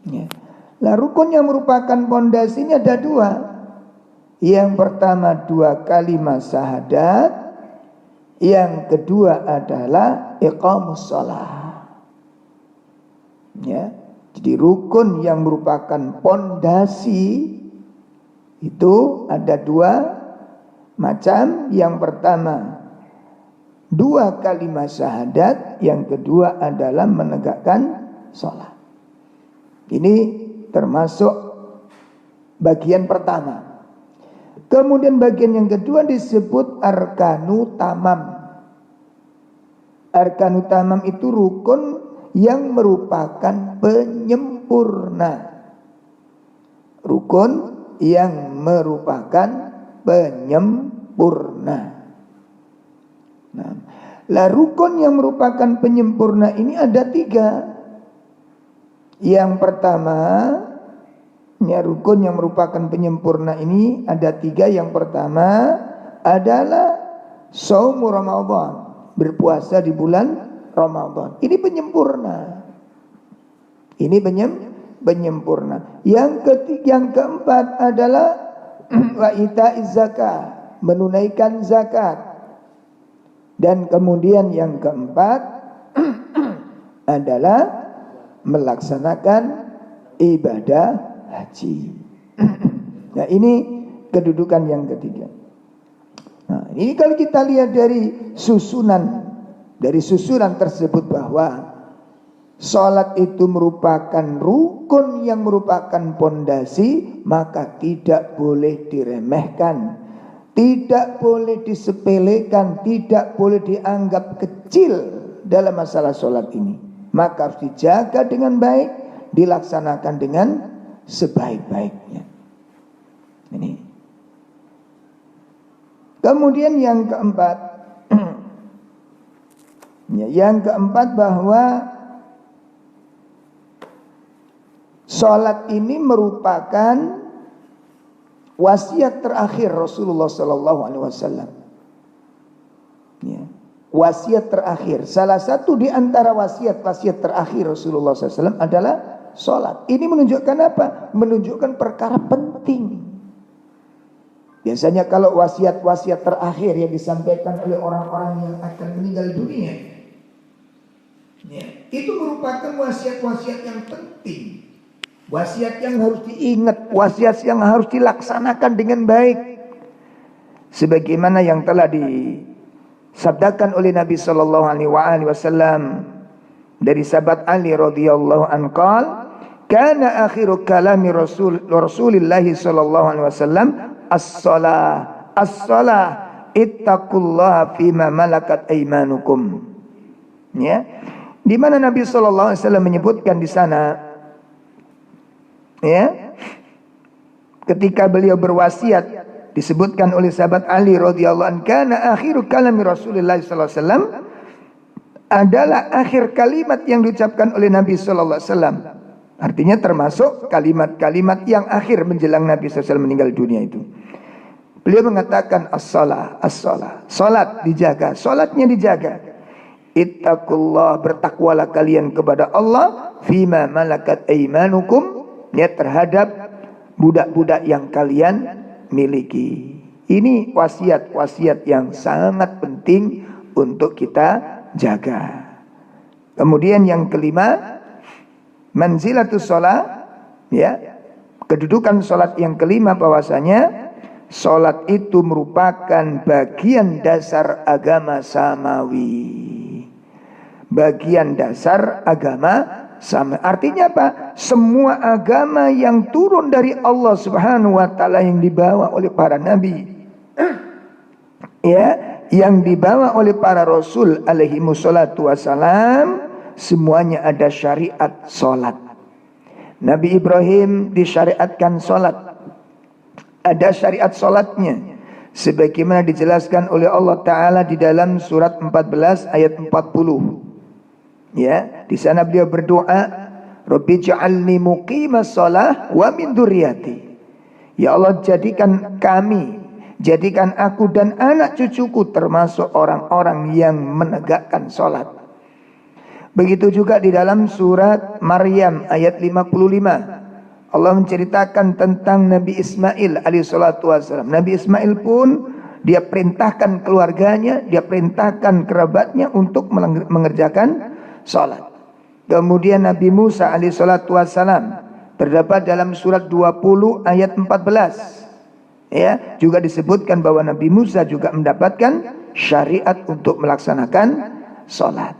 Ya. Lah rukun yang merupakan pondasinya ada dua. Yang pertama 2 kalimat syahadat, yang kedua adalah iqamus shalah. Ya. Jadi rukun yang merupakan pondasi itu ada 2 macam. Yang pertama 2 kalimat syahadat, yang kedua adalah menegakkan sholat. Ini termasuk bagian pertama. Kemudian bagian yang kedua disebut arkanu tamam. Arkanu tamam itu rukun yang merupakan penyempurna. Rukun yang merupakan penyempurna. Nah, lah rukun yang merupakan penyempurna ini ada 3. Yang pertama, ya, rukun yang merupakan penyempurna ini ada 3. Yang pertama adalah shaum Ramadan, berpuasa di bulan Ramadan. Ini penyempurna. Ini penyempurna. Yang keempat adalah wa ita'iz zakat, menunaikan zakat. Dan kemudian yang keempat adalah melaksanakan ibadah haji. Nah, ini kedudukan yang ketiga. Nah, ini kalau kita lihat dari susunan tersebut bahwa sholat itu merupakan rukun yang merupakan pondasi, maka tidak boleh diremehkan, tidak boleh disepelekan, tidak boleh dianggap kecil dalam masalah sholat ini. Maka harus dijaga dengan baik, dilaksanakan dengan sebaik-baiknya. Ini. Kemudian yang keempat, yang keempat bahwa sholat ini merupakan wasiat terakhir Rasulullah SAW. Ya. Wasiat terakhir. Salah satu di antara wasiat terakhir Rasulullah SAW adalah sholat. Ini menunjukkan apa? Menunjukkan perkara penting. Biasanya kalau wasiat terakhir yang disampaikan oleh orang-orang yang akan meninggal dunia, ya, itu merupakan wasiat yang penting. Wasiat yang harus diingat, wasiat yang harus dilaksanakan dengan baik. Sebagaimana yang telah disabdakan oleh Nabi sallallahu alaihi wasallam dari sahabat Ali radhiyallahu anhu, kana akhiru kalami Rasulillah sallallahu alaihi wasallam as-salah ittaqullaha fima malakat aymanukum. Ya. Di mana Nabi sallallahu alaihi wasallam menyebutkan di sana, ya, ketika beliau berwasiat, disebutkan oleh sahabat Ali radhiyallahu anhu, kana akhiru kalami Rasulullah sallallahu alaihi wasallam, adalah akhir kalimat yang diucapkan oleh Nabi sallallahu alaihi wasallam. Artinya termasuk kalimat-kalimat yang akhir menjelang Nabi sallallahu alaihi wasallam meninggal dunia itu. Beliau mengatakan as-salah, salat dijaga, salatnya dijaga. Ittaqullah, bertakwalah kalian kepada Allah, fima malakat aymanukum, ya, terhadap budak-budak yang kalian miliki. Ini wasiat yang sangat penting untuk kita jaga. Kemudian yang kelima, manzilatus shalah, ya, kedudukan salat yang kelima bahwasanya salat itu merupakan bagian dasar agama samawi. Bagian dasar agama sama. Artinya apa? Semua agama yang turun dari Allah Subhanahu wa taala, yang dibawa oleh para nabi, ya, yang dibawa oleh para rasul alaihi wassalatu wassalam, semuanya ada syariat salat. Nabi Ibrahim disyariatkan salat, ada syariat salatnya, sebagaimana dijelaskan oleh Allah taala di dalam surat 14 ayat 40. Ya, di sana beliau berdoa, Rabbi ja'alni muqimas shalah wa min dzurriyyati. Ya Allah, jadikan aku dan anak cucuku termasuk orang-orang yang menegakkan salat. Begitu juga di dalam surat Maryam ayat 55. Allah menceritakan tentang Nabi Ismail alaihissalatu wassalam. Nabi Ismail pun dia perintahkan keluarganya, dia perintahkan kerabatnya untuk mengerjakan sholat. Kemudian Nabi Musa alaihissalatu wassalam terdapat dalam surat 20 ayat 14. Ya, juga disebutkan bahwa Nabi Musa juga mendapatkan syariat untuk melaksanakan sholat.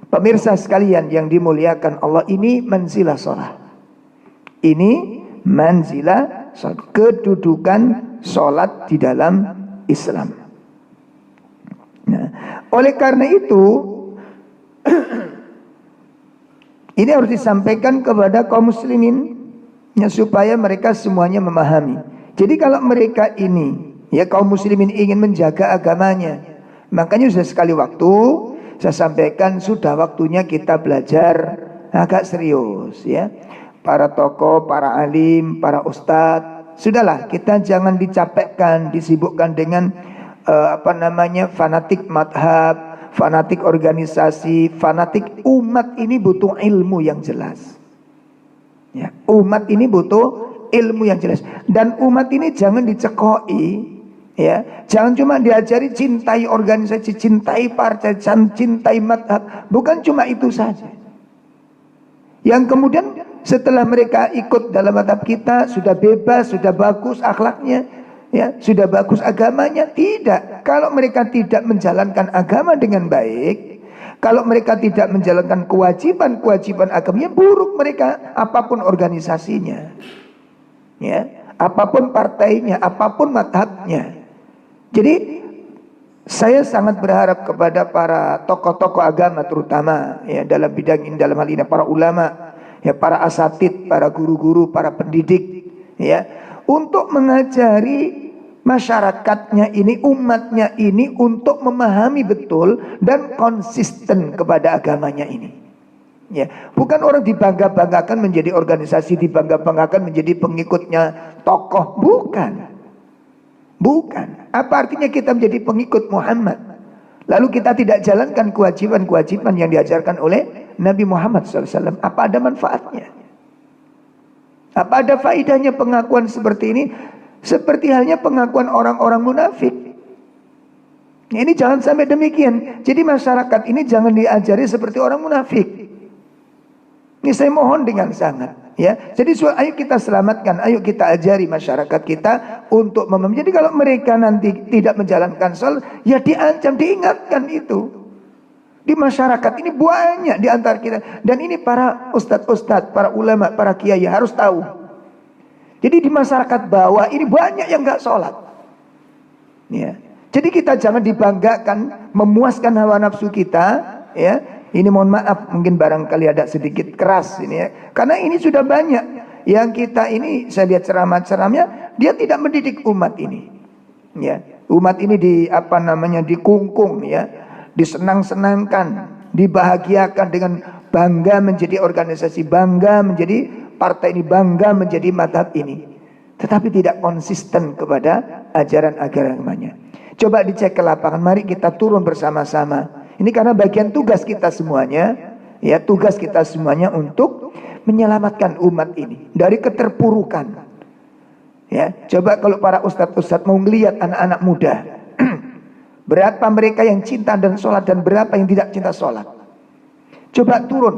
Pemirsa sekalian yang dimuliakan Allah, ini manzilah sholat. Ini manzilah sholat, kedudukan sholat di dalam Islam. Nah, oleh karena itu ini harus disampaikan kepada kaum muslimin ya, supaya mereka semuanya memahami. Jadi kalau mereka ini ya kaum muslimin ingin menjaga agamanya, makanya sudah sekali waktu saya sampaikan sudah waktunya kita belajar agak serius ya. Para tokoh, para alim, para ustadz, sudahlah kita jangan dicapekkan, disibukkan dengan fanatik madhab, fanatik organisasi, fanatik. Umat ini butuh ilmu yang jelas. Ya, umat ini butuh ilmu yang jelas. Dan umat ini jangan dicekoi. Ya, jangan cuma diajari cintai organisasi, cintai partai, cintai madhab. Bukan cuma itu saja. Yang kemudian setelah mereka ikut dalam madhab kita, sudah bebas, sudah bagus akhlaknya, ya, sudah bagus agamanya. Tidak. Kalau mereka tidak menjalankan agama dengan baik, kalau mereka tidak menjalankan kewajiban-kewajiban agamanya, buruk mereka, apapun organisasinya, ya, apapun partainya, apapun madhabnya. Jadi saya sangat berharap kepada para tokoh-tokoh agama terutama ya dalam bidang ini, dalam hal ini para ulama, ya para asatid, para guru-guru, para pendidik ya, untuk mengajari masyarakatnya ini, umatnya ini untuk memahami betul dan konsisten kepada agamanya ini. Ya, bukan orang dibangga-banggakan menjadi organisasi, dibangga-banggakan menjadi pengikutnya tokoh, bukan. Bukan. Apa artinya kita menjadi pengikut Muhammad lalu kita tidak jalankan kewajiban-kewajiban yang diajarkan oleh Nabi Muhammad SAW? Apa ada manfaatnya? Apa ada faedahnya pengakuan seperti ini? Seperti halnya pengakuan orang-orang munafik. Ini jangan sampai demikian. Jadi masyarakat ini jangan diajari seperti orang munafik. Ini saya mohon dengan sangat. Ya, jadi ayo kita selamatkan, ayo kita ajari masyarakat kita untuk memahami. Jadi kalau mereka nanti tidak menjalankan sholat, ya diancam, diingatkan itu. Di masyarakat ini banyak di antara kita, dan ini para ustadz-ustadz, para ulama, para kiai harus tahu. Jadi di masyarakat bawah ini banyak yang nggak sholat. Ya, jadi kita jangan dibanggakan, memuaskan hawa nafsu kita, ya. Ini mohon maaf, mungkin barangkali ada sedikit keras ini ya. Karena ini sudah banyak yang kita ini, saya lihat ceramah-ceramahnya, dia tidak mendidik umat ini. Ya, umat ini dikungkung ya, disenang-senangkan, dibahagiakan dengan bangga menjadi organisasi, bangga menjadi partai ini, bangga menjadi madhab ini. Tetapi tidak konsisten kepada ajaran agamanya. Coba dicek ke lapangan, mari kita turun bersama-sama. Ini karena bagian tugas kita semuanya, ya tugas kita semuanya untuk menyelamatkan umat ini dari keterpurukan. Ya, coba kalau para ustadz-ustadz mau melihat anak-anak muda, berapa mereka yang cinta dan sholat dan berapa yang tidak cinta sholat. Coba turun,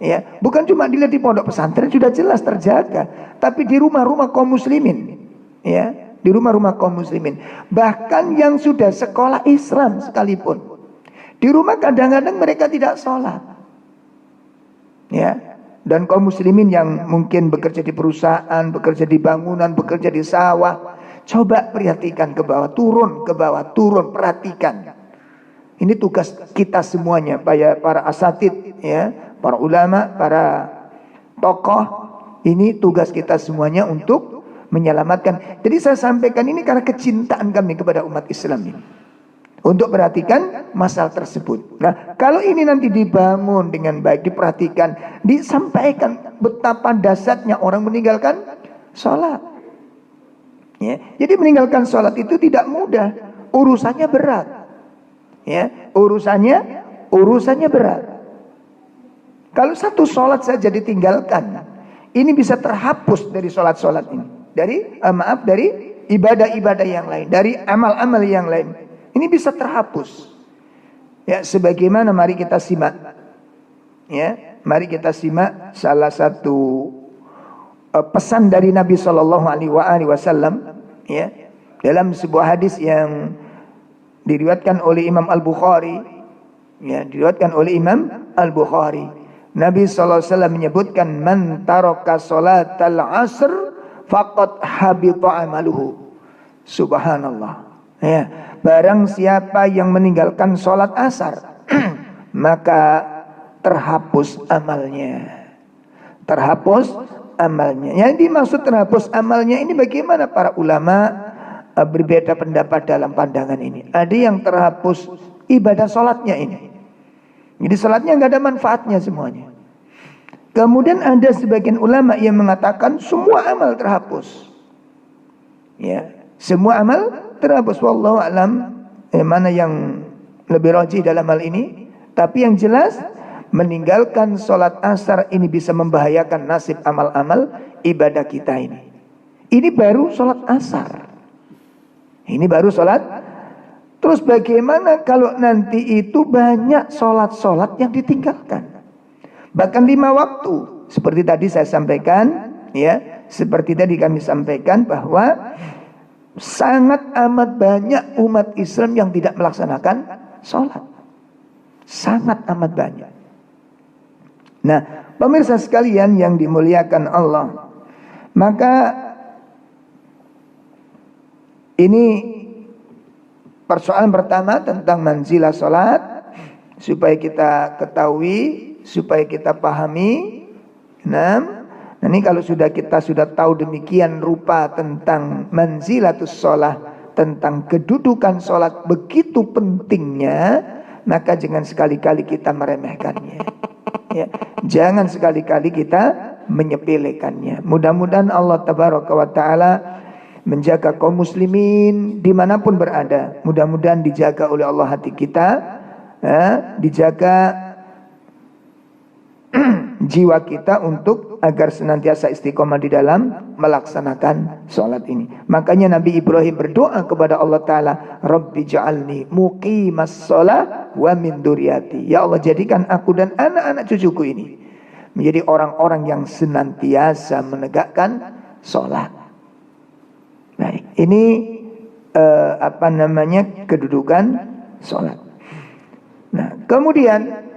ya, bukan cuma dilihat di pondok pesantren sudah jelas terjaga, tapi di rumah-rumah kaum muslimin, ya, di rumah-rumah kaum muslimin, bahkan yang sudah sekolah Islam sekalipun. Di rumah kadang-kadang mereka tidak sholat. Ya, dan kaum muslimin yang mungkin bekerja di perusahaan, bekerja di bangunan, bekerja di sawah, coba perhatikan ke bawah, turun ke bawah, turun, perhatikan. Ini tugas kita semuanya, para asatid, ya, para ulama, para tokoh. Ini tugas kita semuanya untuk menyelamatkan. Jadi saya sampaikan ini karena kecintaan kami kepada umat Islam ini. Untuk perhatikan masalah tersebut. Nah, kalau ini nanti dibangun dengan baik, diperhatikan, disampaikan betapa dasarnya orang meninggalkan sholat. Ya, jadi meninggalkan sholat itu tidak mudah, urusannya berat. Ya, urusannya berat. Kalau satu sholat saja ditinggalkan, ini bisa terhapus dari sholat-sholat ini. Dari ibadah-ibadah yang lain, dari amal-amal yang lain. Ini bisa terhapus. Ya, sebagaimana mari kita simak. Ya, mari kita simak salah satu pesan dari Nabi Shallallahu Alaihi Wasallam. Ya, dalam sebuah hadis yang diriwayatkan oleh Imam Al-Bukhari. Ya, diriwayatkan oleh Imam Al-Bukhari. Nabi Shallallahu Alaihi Wasallam menyebutkan man taraka salatal asr faqad habita amaluhu. Subhanallah. Ya, barang siapa yang meninggalkan sholat asar maka terhapus amalnya. Terhapus amalnya. Yang dimaksud terhapus amalnya ini bagaimana? Para ulama berbeda pendapat dalam pandangan ini. Ada yang terhapus ibadah sholatnya ini. Jadi sholatnya nggak ada manfaatnya semuanya. Kemudian ada sebagian ulama yang mengatakan semua amal terhapus. Ya, semua amal terhapus. Wallahu a'lam mana yang lebih rajih dalam hal ini. Tapi yang jelas meninggalkan sholat asar ini bisa membahayakan nasib amal-amal ibadah kita ini. Ini baru sholat asar. Ini baru sholat. Terus bagaimana kalau nanti itu banyak sholat-sholat yang ditinggalkan? Bahkan 5 waktu. Seperti tadi saya sampaikan, ya, seperti tadi kami sampaikan bahwa sangat amat banyak umat Islam yang tidak melaksanakan sholat. Sangat amat banyak. Nah, pemirsa sekalian yang dimuliakan Allah, maka ini persoalan pertama tentang manzilah sholat, supaya kita ketahui, supaya kita pahami. Nah, ini kalau kita sudah tahu demikian rupa tentang manzilatus sholat, tentang kedudukan sholat begitu pentingnya, maka jangan sekali-kali kita meremehkannya. Ya, jangan sekali-kali kita menyepelekannya. Mudah-mudahan Allah Tabaraka wa Ta'ala menjaga kaum muslimin dimanapun berada. Mudah-mudahan dijaga oleh Allah hati kita, dijaga jiwa kita untuk agar senantiasa istiqomah di dalam melaksanakan sholat ini. Makanya Nabi Ibrahim berdoa kepada Allah Ta'ala, Rabbi ja'alni muqimas sholat wa min dzurriyyati. Ya Allah, jadikan aku dan anak-anak cucuku ini menjadi orang-orang yang senantiasa menegakkan sholat. Baik, ini kedudukan sholat. Nah, kemudian